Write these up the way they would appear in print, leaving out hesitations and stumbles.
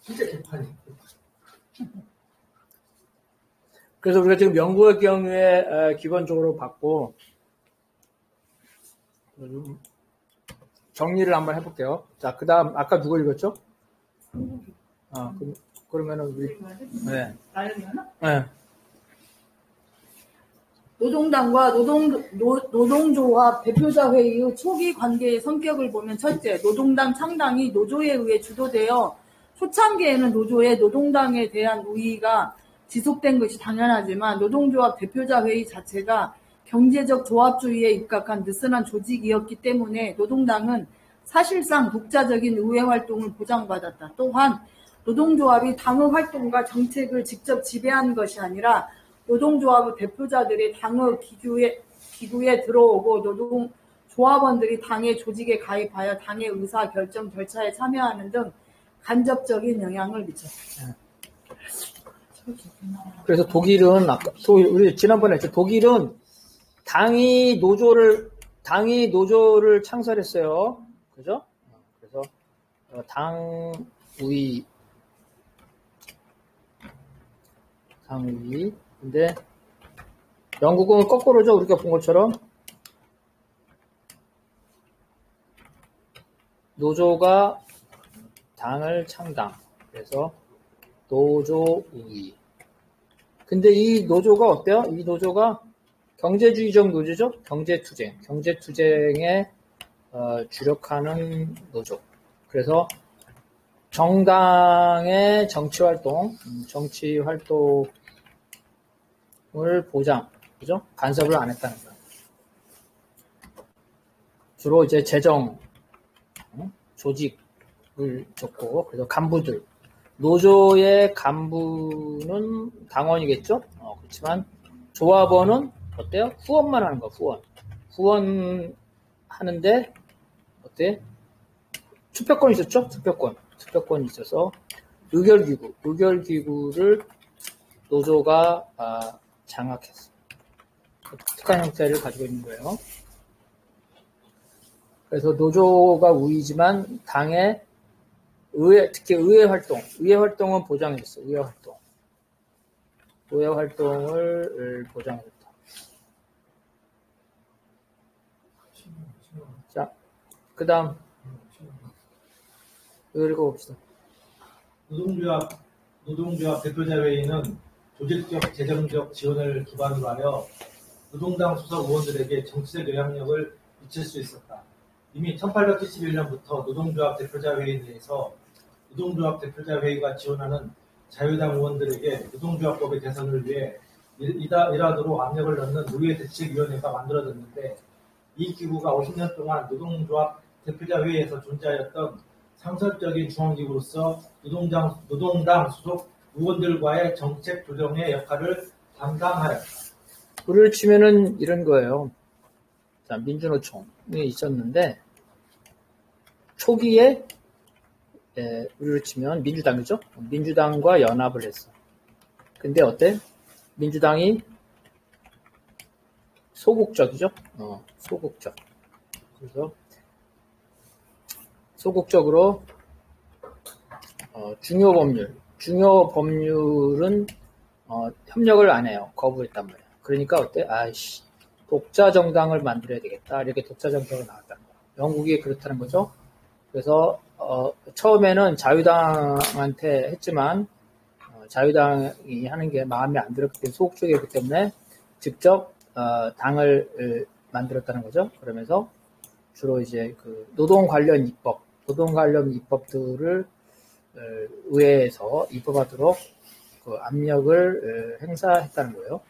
진짜 개판이. 그래서 우리가 지금 명부의 경우에 기본적으로 받고 정리를 한번 해볼게요. 자, 그 다음 아까 누구 읽었죠? 그러면은 우리 네. 네. 노동당과 노동조합 대표자 회의의 초기 관계의 성격을 보면 첫째, 노동당 창당이 노조에 의해 주도되어 초창기에는 노조의 노동당에 대한 우위가 지속된 것이 당연하지만 노동조합 대표자 회의 자체가 경제적 조합주의에 입각한 느슨한 조직이었기 때문에 노동당은 사실상 독자적인 의회 활동을 보장받았다. 또한 노동조합이 당의 활동과 정책을 직접 지배한 것이 아니라 노동조합의 대표자들이 당의 기구에 들어오고 노동조합원들이 당의 조직에 가입하여 당의 의사결정 절차에 참여하는 등 간접적인 영향을 미쳤다. 그래서 독일은 우리 지난번에 했죠. 독일은 당이 노조를 창설했어요. 그죠? 그래서 당위. 근데 영국은 거꾸로죠. 우리가 본 것처럼 노조가 당을 창당. 그래서 노조우위. 근데 이 노조가 어때요? 이 노조가 경제주의적 노조죠. 경제투쟁에 주력하는 노조. 그래서 정당의 정치활동을 그죠? 간섭을 안 했다는 거예요. 주로 이제 재정, 조직을 줬고, 그래서 간부들. 노조의 간부는 당원이겠죠? 그렇지만 조합원은 어때요? 후원만 하는 거야, 후원 하는데, 어때? 투표권이 있었죠? 투표권이 있어서 의결기구를 노조가 장악했어. 특한 형태를 가지고 있는 거예요. 그래서 노조가 우위지만 당의 특히 의회 활동은 보장했어. 의회 활동을 보장했다. 자, 그 다음 이거 읽어봅시다. 노동조합 대표자 회의는 조직적, 재정적 지원을 기반으로 하여 노동당 소속 의원들에게 정치적 영향력을 미칠 수 있었다. 이미 1871년부터 노동조합 대표자 회의 내에서 노동조합 대표자 회의가 지원하는 자유당 의원들에게 노동조합법의 개선을 위해 일하도록 압력을 넣는 노예대책위원회가 만들어졌는데 이 기구가 50년 동안 노동조합 대표자 회의에서 존재하였던 상설적인 중앙기구로서 노동당 소속 의원들과의 정책 조정의 역할을 담당하였다. 불을 치면은 이런 거예요. 자, 민주노총이 있었는데 초기에 우리로 치면 민주당이죠. 민주당과 연합을 했어. 근데 어때? 민주당이 소극적이죠. 소극적. 그래서 소극적으로 중요 법률은 협력을 안 해요. 거부했단 말이야. 그러니까 어때? 독자 정당을 만들어야 되겠다. 이렇게 독자 정당이 나왔다는 거야. 영국이 그렇다는 거죠. 그래서 처음에는 자유당한테 했지만 자유당이 하는 게 마음에 안 들었기 때문에 소극적이었기 때문에 직접 당을 만들었다는 거죠. 그러면서 주로 이제 그 노동 관련 입법들을 의회에서 입법하도록 그 압력을 행사했다는 거예요.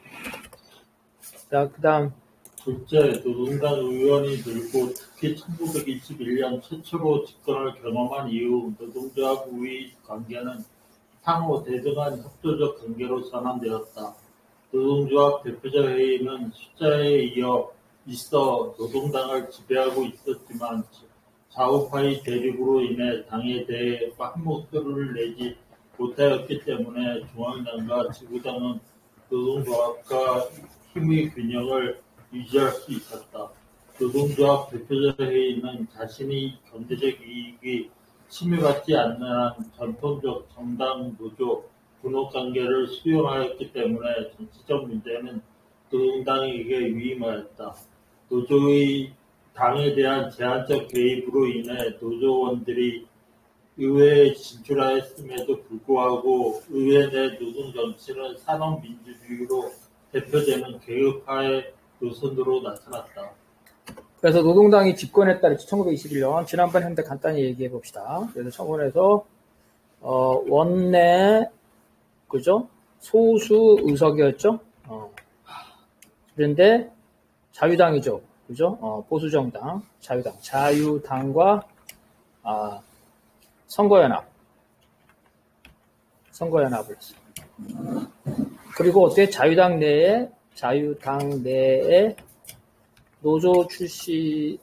자, 그다음 둘째, 노동당 의원이 늘고 특히 1921년 최초로 집권을 경험한 이후 노동조합 우위 관계는 상호 대등한 협조적 관계로 전환되었다. 노동조합 대표자 회의는 숫자에 있어 노동당을 지배하고 있었지만 좌우파의 대립으로 인해 당에 대해 한 목소리를 내지 못하였기 때문에 중앙당과 지구당은 노동조합과 힘의 균형을 유지할 수 있었다. 노동조합 대표자 회의는 자신의 경제적 이익이 침해받지 않는 한 전통적 정당 노조 분업 관계를 수용하였기 때문에 정치적 문제는 노동당에게 위임하였다. 노조의 당에 대한 제한적 개입으로 인해 노조원들이 의회에 진출하였음에도 불구하고 의회 내 노동 정치는 산업민주주의로 대표되는 개혁파의 노선으로 나타났다. 그래서 노동당이 집권했다 그랬죠. 1921년. 지난번 했는데 간단히 얘기해 봅시다. 그래서 청원에서 원내 그죠? 소수 의석이었죠. 그런데 자유당이죠. 그죠? 보수정당, 자유당과 선거연합을 했어요. 그리고 어때? 자유당 내에 노조 출신의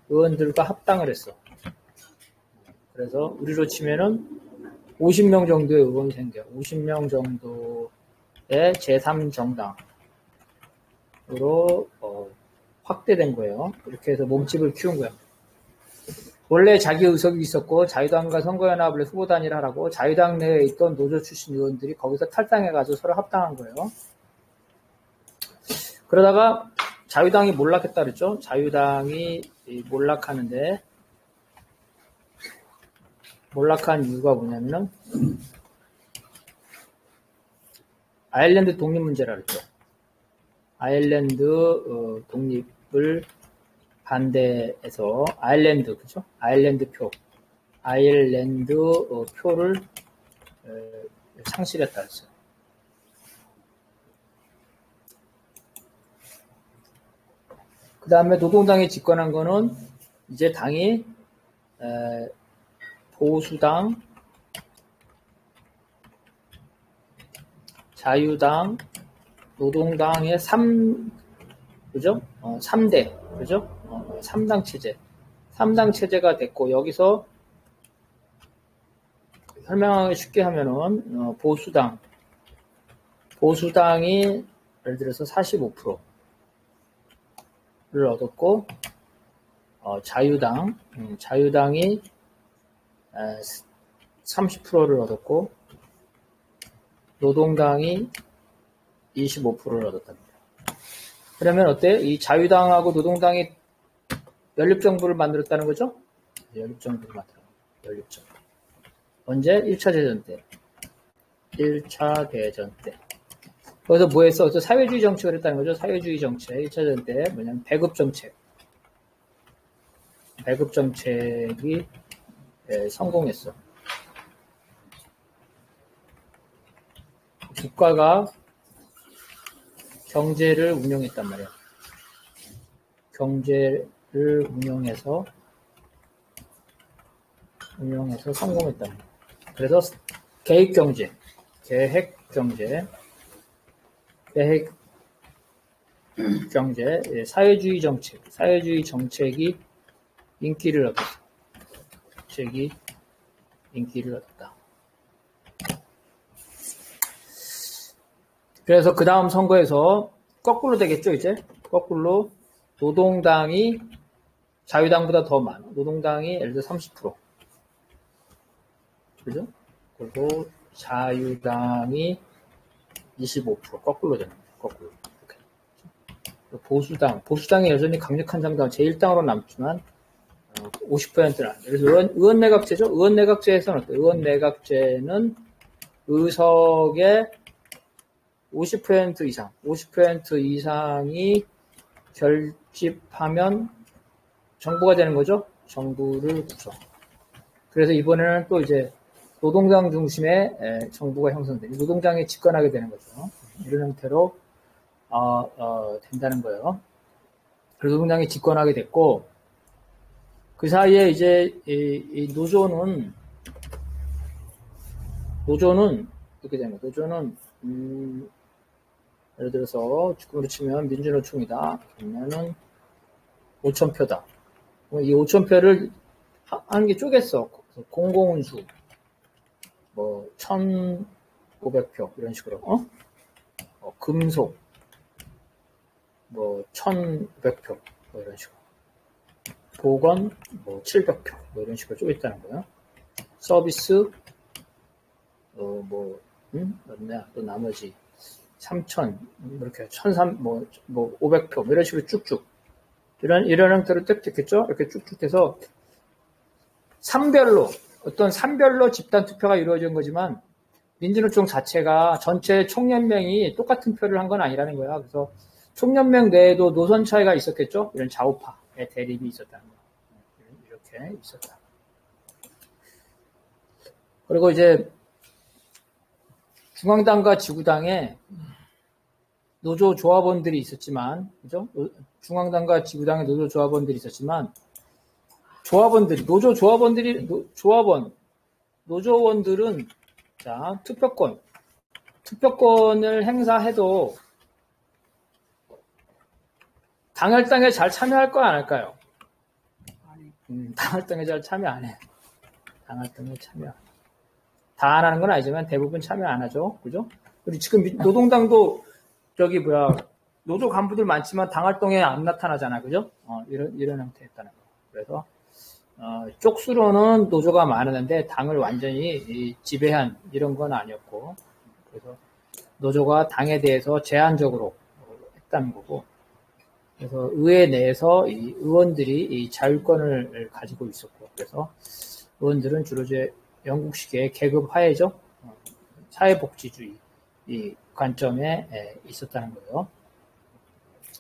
의원들과 합당을 했어. 그래서 우리로 치면은 50명 정도의 의원이 생겨. 50명 정도의 제3정당으로 확대된 거예요. 이렇게 해서 몸집을 키운 거예요. 원래 자기 의석이 있었고 자유당과 선거연합을 후보 단일화라고 자유당 내에 있던 노조 출신 의원들이 거기서 탈당해가지고 서로 합당한 거예요. 그러다가 자유당이 몰락했다 그랬죠. 자유당이 몰락하는데 몰락한 이유가 뭐냐면은 아일랜드 독립 문제라 그랬죠. 아일랜드 독립을 반대해서 그죠? 아일랜드 표를 상실했다 했어요. 그 다음에 노동당이 집권한 거는 이제 당이 보수당, 자유당, 노동당의 그죠? 3대, 그죠? 3당 체제. 3당 체제가 됐고, 여기서 설명하기 쉽게 하면은, 보수당이 예를 들어서 45%를 얻었고, 자유당이 30%를 얻었고, 노동당이 25%를 얻었답니다. 그러면 어때? 이 자유당하고 노동당이 연립정부를 만들었다는 거죠? 연립정부를 만들어. 연립정부. 언제? 1차 대전 때. 1차 대전 때. 거기서 뭐 했어? 사회주의 정책을 했다는 거죠? 사회주의 정책. 1차 대전 때 뭐냐면 배급 정책. 배급 정책이 성공했어. 국가가 경제를 운영했단 말이야. 경제를 운영해서 성공했단 말이야. 그래서 계획 경제, 사회주의 정책이 인기를 얻었어. 인기를 얻었다. 그래서 그 다음 선거에서 거꾸로 되겠죠, 이제? 거꾸로 노동당이 자유당보다 더 많아. 노동당이 예를 들어 30%. 그죠? 그리고 자유당이 25%. 거꾸로 되는 거예요. 거꾸로. 이렇게. 보수당이 여전히 강력한 정당, 제1당으로 남지만 50%는 안 돼. 그래서 의원내각제죠? 의원내각제에서는 어때요? 의원내각제는 의석의 50% 이상이 결집하면 정부가 되는 거죠? 정부를 구성. 그래서 이번에는 또 이제 노동당 중심의 정부가 형성되고 노동당이 집권하게 되는 거죠. 이런 형태로 된다는 거예요. 그래서 노동당이 집권하게 됐고 그 사이에 이제 이 노조는 이렇게 되는 거예요. 노조는 예를 들어서 지금으로 치면 민주노총이다. 그러면은 5,000표다. 이 5,000표를 하는 게 쪼갰어. 공공운수, 뭐 1,500표 이런 식으로. 금속, 뭐 1,500표 뭐 이런 식으로. 보건 뭐 700표 뭐 이런 식으로 쪼갰다는 거예요. 서비스 맞냐 또 나머지 3,000 이렇게 1,300 뭐 500표 뭐 이런 식으로 쭉쭉 이런 형태로 딱 됐겠죠? 이렇게 쭉쭉 돼서 어떤 산별로 집단 투표가 이루어진 거지만 민주노총 자체가 전체 총연맹이 똑같은 표를 한 건 아니라는 거야. 그래서 총연맹 내에도 노선 차이가 있었겠죠? 이런 좌우파의 대립이 있었다는 거. 이렇게 있었다. 그리고 이제 중앙당과 지구당에 노조 조합원들이 있었지만, 그죠? 중앙당과 지구당에 노조 조합원들이 있었지만, 노조원들은, 자, 투표권을 행사해도, 당할당에 잘 참여할 거야, 안 할까요? 당할당에 잘 참여 안 해. 당할당에 참여 안 해. 다 안 하는 건 아니지만 대부분 참여 안 하죠. 그죠? 우리 지금 노동당도 노조 간부들 많지만 당활동에 안 나타나잖아. 그죠? 이런 형태였다는 거. 그래서, 쪽수로는 노조가 많았는데 당을 완전히 지배한 이런 건 아니었고, 그래서 노조가 당에 대해서 제한적으로 했다는 거고, 그래서 의회 내에서 이 의원들이 이 자율권을 가지고 있었고, 그래서 의원들은 주로 이제 영국식의 계급 화해죠, 사회복지주의 이 관점에 있었다는 거예요.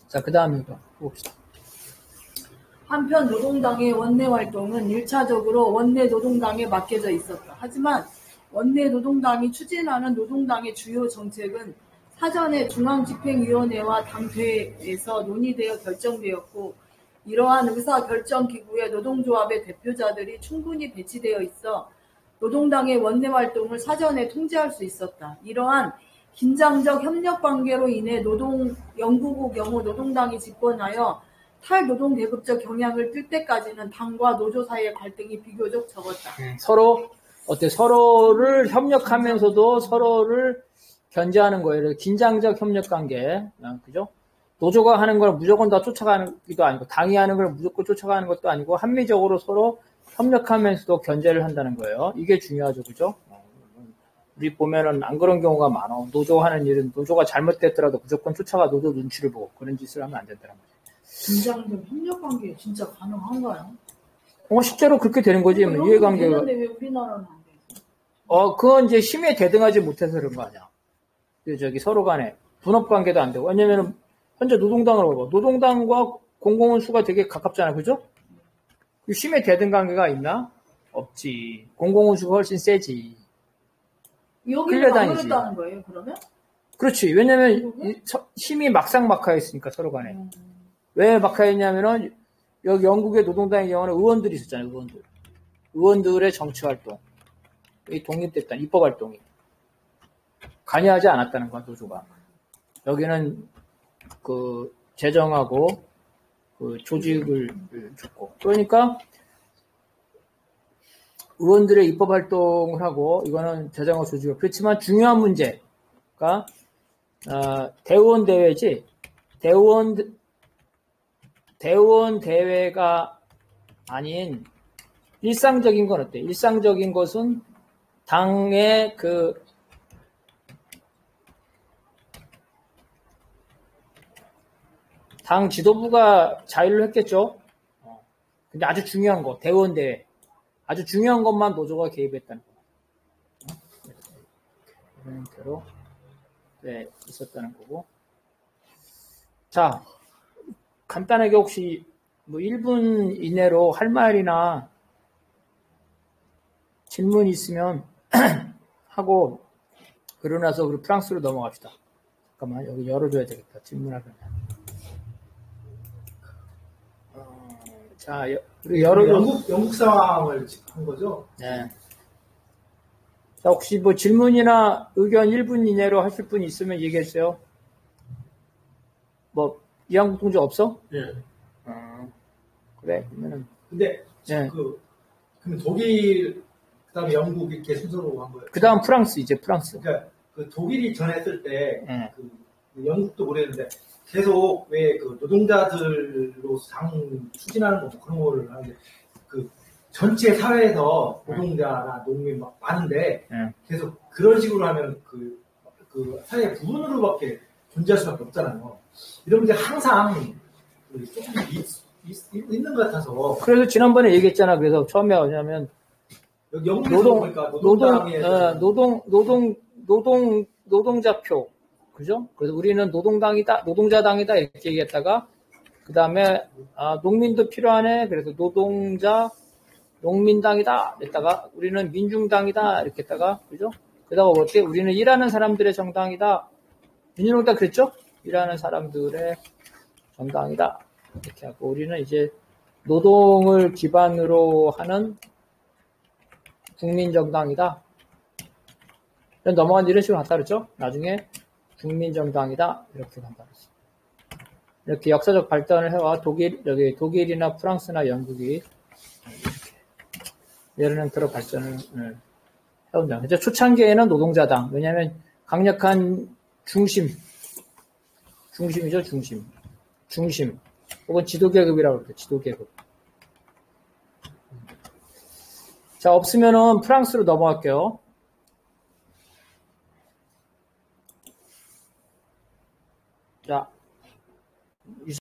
자, 그 다음에 봅시다. 한편 노동당의 원내 활동은 1차적으로 원내 노동당에 맡겨져 있었다. 하지만 원내 노동당이 추진하는 노동당의 주요 정책은 사전에 중앙집행위원회와 당대에서 논의되어 결정되었고, 이러한 의사결정기구에 노동조합의 대표자들이 충분히 배치되어 있어 노동당의 원내 활동을 사전에 통제할 수 있었다. 이러한 긴장적 협력관계로 인해 영국의 경우 노동당이 집권하여 탈노동계급적 경향을 띨 때까지는 당과 노조 사이의 갈등이 비교적 적었다. 서로를 협력하면서도 서로를 견제하는 거예요. 긴장적 협력관계, 그죠? 노조가 하는 걸 무조건 다 쫓아가기도 아니고, 당이 하는 걸 무조건 쫓아가는 것도 아니고, 합리적으로 서로 협력하면서도 견제를 한다는 거예요. 이게 중요하죠, 그죠? 우리 보면은 안 그런 경우가 많아. 노조 하는 일은 노조가 잘못됐더라도 무조건 쫓아가 노조 눈치를 보고 그런 짓을 하면 안 된다는 거죠. 긴장적 협력관계 진짜 가능한가요? 실제로 그렇게 되는 거지. 이해관계가. 되는데 왜 우리나라는 안 되지? 그건 이제 힘에 대등하지 못해서 그런 거 아니야. 서로 간에 분업관계도 안 되고. 왜냐면은 현재 노동당을 봐봐. 노동당과 공공운수가 되게 가깝잖아, 그죠? 힘의 대등 관계가 있나? 없지. 공공운수가 훨씬 세지. 여기는 안 그랬다는 거예요, 그러면? 그렇지. 왜냐면 힘이 막상막하에 있으니까 서로 간에. 왜 막하에 있냐면은 여기 영국의 노동당의 경우는 의원들이 있었잖아요, 의원들. 의원들의 정치활동. 이 독립됐다, 입법활동이. 관여하지 않았다는 거야, 노조가. 여기는 재정하고 조직을 줬고. 그러니까 의원들의 입법활동을 하고, 이거는 재정하고 조직을. 그렇지만 중요한 문제가, 대의원 대회지. 대의원 대회가 아닌 일상적인 건 어때? 일상적인 것은 당의 당 지도부가 자율로 했겠죠? 근데 아주 중요한 거, 대의원 대회. 아주 중요한 것만 노조가 개입했다는 거. 이런 형태로 있었다는 거고. 자, 간단하게 혹시 1분 이내로 할 말이나 질문 있으면 하고, 그러고 나서 우리 프랑스로 넘어갑시다. 잠깐만, 여기 열어줘야 되겠다. 질문하면. 자, 우리 영국 상황을 한 거죠? 네. 자, 혹시 질문이나 의견 1분 이내로 하실 분 있으면 얘기해주세요. 이한국 동지 없어? 네. 그래, 그러면은. 근데, 네. 그럼 독일, 그 다음에 영국 이렇게 순서로 한 거예요? 그 다음 프랑스, 이제 프랑스. 그러니까, 독일이 전했을 때, 네. 영국도 그랬는데, 계속 왜 그 노동자들로 당 추진하는 거 그런 거를 하는데 그 전체 사회에서 노동자나 농민 막 많은데 계속 그런 식으로 하면 그 사회 부분으로밖에 존재할 수밖에 없잖아요. 이런 게 항상 조금 있는 것 같아서. 그래서 지난번에 얘기했잖아. 그래서 처음에 뭐냐면 노동자표, 그죠? 그래서 우리는 노동당이다, 노동자당이다 이렇게 얘기했다가 그 다음에 농민도 필요하네. 그래서 농민당이다 했다가 우리는 민중당이다 이렇게 했다가 그죠? 그러다가 어떻게 우리는 일하는 사람들의 정당이다. 민주노동당 그랬죠? 일하는 사람들의 정당이다 이렇게 하고 우리는 이제 노동을 기반으로 하는 국민정당이다. 넘어간 이런 식으로 갔다 그랬죠? 나중에 국민정당이다. 이렇게 간다 그랬어. 이렇게 역사적 발전을 해와 독일이나 프랑스나 영국이 이렇게 예를 들어 발전을 해온다. 그래서 초창기에는 노동자당. 왜냐하면 강력한 중심이죠, 중심. 혹은 지도계급이라고 그러죠, 지도계급. 자, 없으면은 프랑스로 넘어갈게요. 자,